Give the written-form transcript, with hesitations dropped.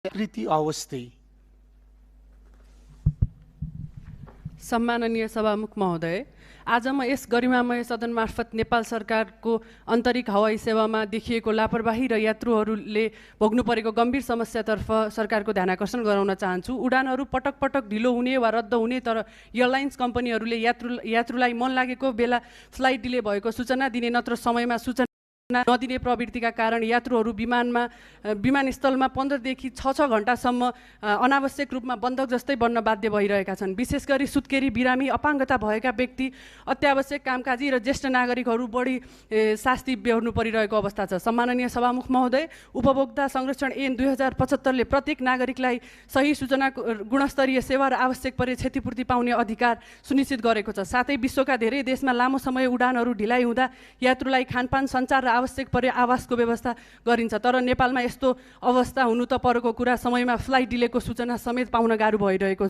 कृति अवस्थी। सम्माननीय सभामुख महोदय, आज म यस गरिमामय सदन मार्फत नेपाल सरकारको आन्तरिक हवाई सेवामा देखिएको लापरवाही र यात्रुहरूले भोग्नु परेको गम्भीर समस्यातर्फ सरकारको ध्यानाकर्षण गराउन चाहन्छु। उडानहरू पटक पटक ढिलो हुने वा रद्द हुने, तर एयरलाइन्स कम्पनीहरूले यात्रुलाई मन लागेको बेला फ्लाइट डिले भएको सूचना दिने नत्र समयमा सूचना नदिने प्रवृत्तिका कारण यात्रुहरू विमानस्थलमा 15 देखि 6 घण्टासम्म अनावश्यक रूपमा बन्धक जस्तै बन्न बाध्य भइरहेका छन्। विशेष गरी सुत्केरी, बिरामी, अपाङ्गता भएका व्यक्ति, अत्यावश्यक कामकाजी र ज्येष्ठ नागरिकहरू बढी शास्ति बेहोर्नु परिरहेको अवस्था छ। सम्माननीय सभामुख महोदय, उपभोक्ता संरक्षण ऐन 2075ले प्रत्येक नागरिकलाई सही सूचना, गुणस्तरीय सेवा र आवश्यक परे क्षतिपूर्ति पाउने अधिकार सुनिश्चित गरेको छ। साथै विश्वका धेरै देशमा लामो समय उडानहरू ढिलाइ हुँदा यात्रुलाई खानपान, सञ्चार र आवश्यक परे आवासको व्यवस्था गरिन्छ, तर नेपालमा यस्तो अवस्था हुनु त परको कुरा, समयमा फ्लाइट डिलेको सूचना समेत पाउन गाह्रो भइरहेको